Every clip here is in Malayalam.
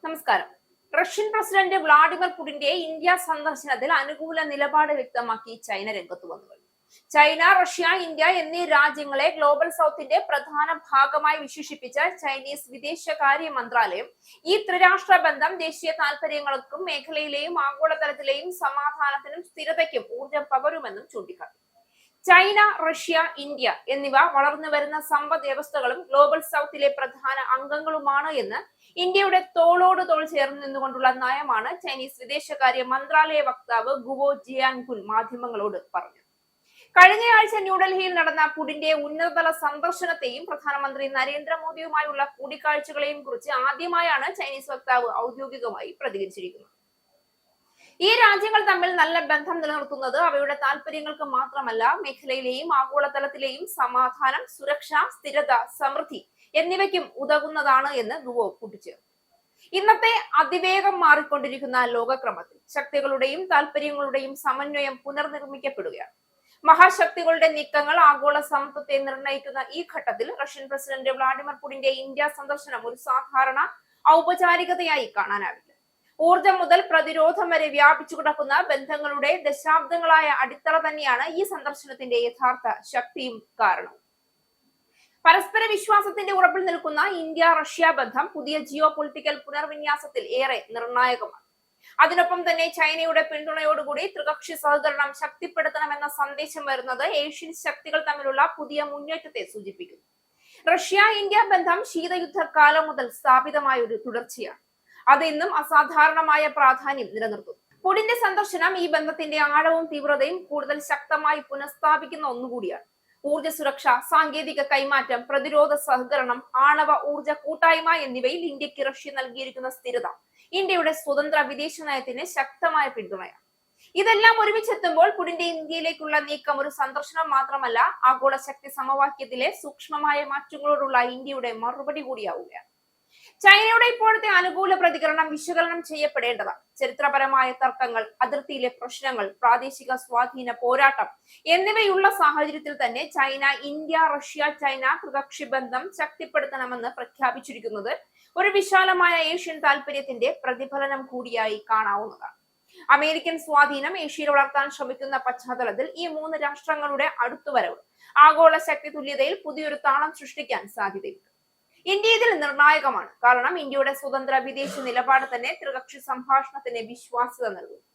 നമസ്കാരം. റഷ്യൻ പ്രസിഡന്റ് വ്ളാഡിമിർ പുടിന്റെ ഇന്ത്യ സന്ദർശനത്തിൽ അനുകൂല നിലപാട് വ്യക്തമാക്കി ചൈന രംഗത്ത് വന്നു. ചൈന, റഷ്യ, ഇന്ത്യ എന്നീ രാജ്യങ്ങളെ ഗ്ലോബൽ സൗത്തിന്റെ പ്രധാന ഭാഗമായി വിശേഷിപ്പിച്ച ചൈനീസ് വിദേശകാര്യ മന്ത്രാലയം ഈ ത്രിരാഷ്ട്ര ബന്ധം ദേശീയ താൽപര്യങ്ങൾക്കും മേഖലയിലെയും ആഗോളതലത്തിലെയും സമാധാനത്തിനും സ്ഥിരതയ്ക്കും ഊർജം പകരുമെന്നും ചൂണ്ടിക്കാട്ടി. ചൈന, റഷ്യ, ഇന്ത്യ എന്നിവ വളർന്നുവരുന്ന സമ്പദ് വ്യവസ്ഥകളും ഗ്ലോബൽ സൗത്തിലെ പ്രധാന അംഗങ്ങളുമാണ് എന്ന് ഇന്ത്യയുടെ തോളോട് തോൾ ചേർന്ന് നിന്നുകൊണ്ടുള്ള നയമാണ് ചൈനീസ് വിദേശകാര്യ മന്ത്രാലയ വക്താവ് ഗുവോ ജിയാൻകുൻ മാധ്യമങ്ങളോട് പറഞ്ഞു. കഴിഞ്ഞയാഴ്ച ന്യൂഡൽഹിയിൽ നടന്ന പുടിന്റെ ഉന്നതതല സന്ദർശനത്തെയും പ്രധാനമന്ത്രി നരേന്ദ്രമോദിയുമായുള്ള കൂടിക്കാഴ്ചകളെയും കുറിച്ച് ആദ്യമായാണ് ചൈനീസ് വക്താവ് ഔദ്യോഗികമായി പ്രതികരിച്ചിരിക്കുന്നത്. ഈ രാജ്യങ്ങൾ തമ്മിൽ നല്ല ബന്ധം നിലനിർത്തുന്നത് അവയുടെ താല്പര്യങ്ങൾക്ക് മാത്രമല്ല, മേഖലയിലെയും ആഗോളതലത്തിലെയും സമാധാനം, സുരക്ഷ, സ്ഥിരത, സമൃദ്ധി എന്നിവയ്ക്കും ഉതകുന്നതാണ് എന്ന് ഗുവോ കൂട്ടിച്ചേർത്തു. ഇന്നത്തെ അതിവേഗം മാറിക്കൊണ്ടിരിക്കുന്ന ലോകക്രമത്തിൽ ശക്തികളുടെയും താല്പര്യങ്ങളുടെയും സമന്വയം പുനർനിർമ്മിക്കപ്പെടുകയാണ്. മഹാശക്തികളുടെ നീക്കങ്ങൾ ആഗോള സമത്വത്തെ നിർണ്ണയിക്കുന്ന ഈ ഘട്ടത്തിൽ റഷ്യൻ പ്രസിഡന്റ് വ്ളാഡിമിർ പുടിന്റെ ഇന്ത്യ സന്ദർശനം ഒരു സാധാരണ ഔപചാരികതയായി കാണാനാവില്ല. ഊർജം മുതൽ പ്രതിരോധം വരെ വ്യാപിച്ചു കിടക്കുന്ന ബന്ധങ്ങളുടെ ദശാബ്ദങ്ങളായ അടിത്തറ തന്നെയാണ് ഈ സന്ദർശനത്തിന്റെ യഥാർത്ഥ ശക്തിയും കാരണവും. പരസ്പര വിശ്വാസത്തിന്റെ ഉറപ്പിൽ നിൽക്കുന്ന ഇന്ത്യ റഷ്യ ബന്ധം പുതിയ ജിയോ പൊളിറ്റിക്കൽ പുനർവിന്യാസത്തിൽ ഏറെ നിർണായകമാണ്. അതിനൊപ്പം തന്നെ ചൈനയുടെ പിന്തുണയോടുകൂടി ത്രികക്ഷി സഹകരണം ശക്തിപ്പെടുത്തണമെന്ന സന്ദേശം വരുന്നത് ഏഷ്യൻ ശക്തികൾ തമ്മിലുള്ള പുതിയ മുന്നേറ്റത്തെ സൂചിപ്പിക്കുന്നു. റഷ്യ ഇന്ത്യ ബന്ധം ശീതയുദ്ധകാലം മുതൽ സ്ഥാപിതമായ ഒരു തുടർച്ചയാണ്. അത് ഇന്നും അസാധാരണമായ പ്രാധാന്യം നിലനിർത്തുന്നു. പുടിന്റെ സന്ദർശനം ഈ ബന്ധത്തിന്റെ ആഴവും തീവ്രതയും കൂടുതൽ ശക്തമായി പുനഃസ്ഥാപിക്കുന്ന ഒന്നുകൂടിയാണ്. ഊർജ്ജ സുരക്ഷ, സാങ്കേതിക കൈമാറ്റം, പ്രതിരോധ സഹകരണം, ആണവ ഊർജ്ജ കൂട്ടായ്മ എന്നിവയിൽ ഇന്ത്യക്ക് റഷ്യ നൽകിയിരിക്കുന്ന സ്ഥിരത ഇന്ത്യയുടെ സ്വതന്ത്ര വിദേശ നയത്തിന് ശക്തമായ പിന്തുണയാണ്. ഇതെല്ലാം ഒരുമിച്ചെത്തുമ്പോൾ പുടിന്റെ ഇന്ത്യയിലേക്കുള്ള നീക്കം ഒരു സന്ദർശനം മാത്രമല്ല, ആഗോള ശക്തി സമവാക്യത്തിലെ സൂക്ഷ്മമായ മാറ്റങ്ങളോടുള്ള ഇന്ത്യയുടെ മറുപടി കൂടിയാവുകയാണ്. ചൈനയുടെ ഇപ്പോഴത്തെ അനുകൂല പ്രതികരണം വിശകലനം ചെയ്യപ്പെടേണ്ടതാണ്. ചരിത്രപരമായ തർക്കങ്ങൾ, അതിർത്തിയിലെ പ്രശ്നങ്ങൾ, പ്രാദേശിക സ്വാധീന പോരാട്ടം എന്നിവയുള്ള സാഹചര്യത്തിൽ തന്നെ ചൈന ഇന്ത്യ റഷ്യ ചൈന ത്രികക്ഷി ബന്ധം ശക്തിപ്പെടുത്തണമെന്ന് പ്രഖ്യാപിച്ചിരിക്കുന്നത് ഒരു വിശാലമായ ഏഷ്യൻ താല്പര്യത്തിന്റെ പ്രതിഫലനം കൂടിയായി കാണാവുന്നതാണ്. അമേരിക്കൻ സ്വാധീനം ഏഷ്യയിൽ വളർത്താൻ ശ്രമിക്കുന്ന പശ്ചാത്തലത്തിൽ ഈ മൂന്ന് രാഷ്ട്രങ്ങളുടെ അടുത്തുവരവ് ആഗോള ശക്തി തുല്യതയിൽ പുതിയൊരു താളം സൃഷ്ടിക്കാൻ സാധ്യതയുണ്ട്. ഇന്ത്യ ഇതിൽ നിർണായകമാണ്. കാരണം ഇന്ത്യയുടെ സ്വതന്ത്ര വിദേശ നിലപാട് തന്നെ ത്രികക്ഷി സംഭാഷണത്തിന് വിശ്വാസ്യത നൽകുന്നു.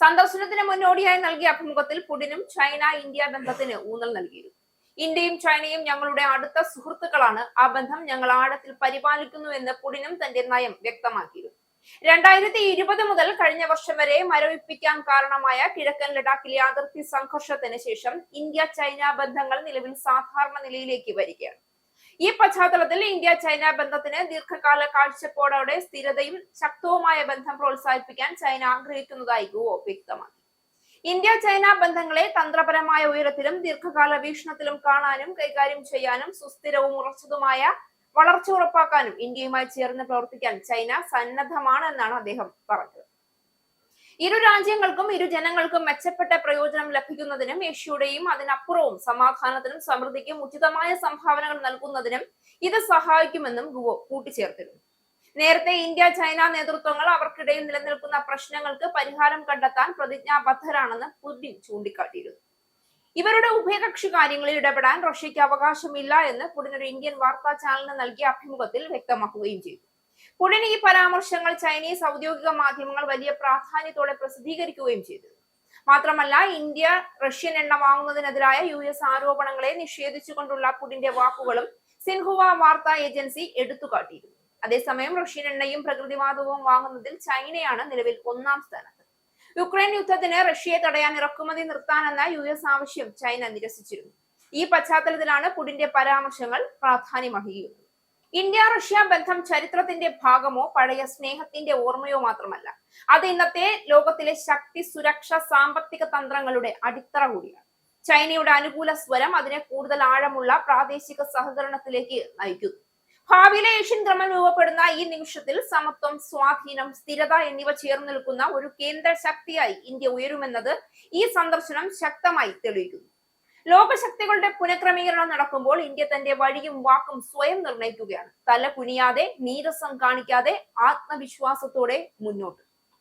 സന്ദർശനത്തിന് മുന്നോടിയായി നൽകിയ അഭിമുഖത്തിൽ പുടിനും ചൈന ഇന്ത്യ ബന്ധത്തിന് ഊന്നൽ നൽകിയിരുന്നു. ഇന്ത്യയും ചൈനയും ഞങ്ങളുടെ അടുത്ത സുഹൃത്തുക്കളാണ്, ആ ബന്ധം ഞങ്ങൾ ആഴത്തിൽ പരിപാലിക്കുന്നു എന്ന് പുടിനും തന്റെ നയം വ്യക്തമാക്കിയിരുന്നു. 2020 മുതൽ കഴിഞ്ഞ വർഷം വരെ മരവിപ്പിക്കാൻ കാരണമായ കിഴക്കൻ ലഡാക്കിലെ അതിർത്തി സംഘർഷത്തിന് ശേഷം ഇന്ത്യ ചൈന ബന്ധങ്ങൾ നിലവിൽ സാധാരണ നിലയിലേക്ക് വരികയാണ്. ഈ പശ്ചാത്തലത്തിൽ ഇന്ത്യ ചൈന ബന്ധത്തിന് ദീർഘകാല കാഴ്ചപ്പാടോടെ സ്ഥിരതയും ശക്തവുമായ ബന്ധം പ്രോത്സാഹിപ്പിക്കാൻ ചൈന ആഗ്രഹിക്കുന്നതായി ഗുവോ വ്യക്തമാക്കി. ഇന്ത്യ ചൈന ബന്ധങ്ങളെ തന്ത്രപരമായ ഉയരത്തിലും ദീർഘകാല വീക്ഷണത്തിലും കാണാനും കൈകാര്യം ചെയ്യാനും സുസ്ഥിരവും ഉറച്ചതുമായ വളർച്ച ഉറപ്പാക്കാനും ഇന്ത്യയുമായി ചേർന്ന് പ്രവർത്തിക്കാൻ ചൈന സന്നദ്ധമാണെന്നാണ് അദ്ദേഹം പറഞ്ഞത്. ഇരു രാജ്യങ്ങൾക്കും ഇരു ജനങ്ങൾക്കും മെച്ചപ്പെട്ട പ്രയോജനം ലഭിക്കുന്നതിനും ഏഷ്യയുടെയും അതിനപ്പുറവും സമാധാനത്തിനും സമൃദ്ധിക്കും ഉചിതമായ സംഭാവനകൾ നൽകുന്നതിനും ഇത് സഹായിക്കുമെന്നും ഗുവോ കൂട്ടിച്ചേർത്തിരുന്നു. നേരത്തെ ഇന്ത്യ ചൈന നേതൃത്വങ്ങൾ അവർക്കിടയിൽ നിലനിൽക്കുന്ന പ്രശ്നങ്ങൾക്ക് പരിഹാരം കണ്ടെത്താൻ പ്രതിജ്ഞാബദ്ധരാണെന്ന് പുടിൻ ചൂണ്ടിക്കാട്ടിയിരുന്നു. ഇവരുടെ ഉഭയകക്ഷി കാര്യങ്ങളിൽ ഇടപെടാൻ റഷ്യയ്ക്ക് അവകാശമില്ല എന്ന് പുടിൻ ഒരു ഇന്ത്യൻ വാർത്താ ചാനലിന് നൽകിയ അഭിമുഖത്തിൽ വ്യക്തമാക്കുകയും ചെയ്തു. പുടിൻ ഈ പരാമർശങ്ങൾ ചൈനീസ് ഔദ്യോഗിക മാധ്യമങ്ങൾ വലിയ പ്രാധാന്യത്തോടെ പ്രസിദ്ധീകരിക്കുകയും ചെയ്തു. മാത്രമല്ല, ഇന്ത്യ റഷ്യൻ എണ്ണ വാങ്ങുന്നതിനെതിരായ US ആരോപണങ്ങളെ നിഷേധിച്ചുകൊണ്ടുള്ള പുടിന്റെ വാക്കുകളും സിൻഹുവ വാർത്താ ഏജൻസി എടുത്തുകാട്ടിയിരുന്നു. അതേസമയം റഷ്യൻ എണ്ണയും പ്രകൃതിവാതകവും വാങ്ങുന്നതിൽ ചൈനയാണ് നിലവിൽ 1ാം സ്ഥാനത്ത്. യുക്രൈൻ യുദ്ധത്തിന് റഷ്യയെ തടയാൻ ഇറക്കുമതി നിർത്താനെന്ന US ആവശ്യം ചൈന നിരസിച്ചിരുന്നു. ഈ പശ്ചാത്തലത്തിലാണ് പുടിന്റെ പരാമർശങ്ങൾ പ്രാധാന്യമർഹിക്കുന്നത്. ഇന്ത്യ റഷ്യ ബന്ധം ചരിത്രത്തിന്റെ ഭാഗമോ പഴയ സ്നേഹത്തിന്റെ ഓർമ്മയോ മാത്രമല്ല, അത് ഇന്നത്തെ ലോകത്തിലെ ശക്തി, സുരക്ഷ, സാമ്പത്തിക തന്ത്രങ്ങളുടെ അടിത്തറ കൂടിയാണ്. ചൈനയുടെ അനുകൂല സ്വരം അതിനെ കൂടുതൽ ആഴമുള്ള പ്രാദേശിക സഹകരണത്തിലേക്ക് നയിക്കുന്നു. ഭാവിയിലെ ഏഷ്യൻ ക്രമം രൂപപ്പെടുന്ന ഈ നിമിഷത്തിൽ സമത്വം, സ്വാധീനം, സ്ഥിരത എന്നിവ ചേർന്ന് നിൽക്കുന്ന ഒരു കേന്ദ്ര ശക്തിയായി ഇന്ത്യ ഉയരുമെന്നത് ഈ സന്ദർശനം ശക്തമായി തെളിയിക്കുന്നു. ലോകശക്തികളുടെ പുനഃക്രമീകരണം നടക്കുമ്പോൾ ഇന്ത്യ തന്റെ വഴിയും വാക്കും സ്വയം നിർണ്ണയിക്കുകയാണ്. തല കുനിയാതെ, നീരസം കാണിക്കാതെ, ആത്മവിശ്വാസത്തോടെ മുന്നോട്ട്.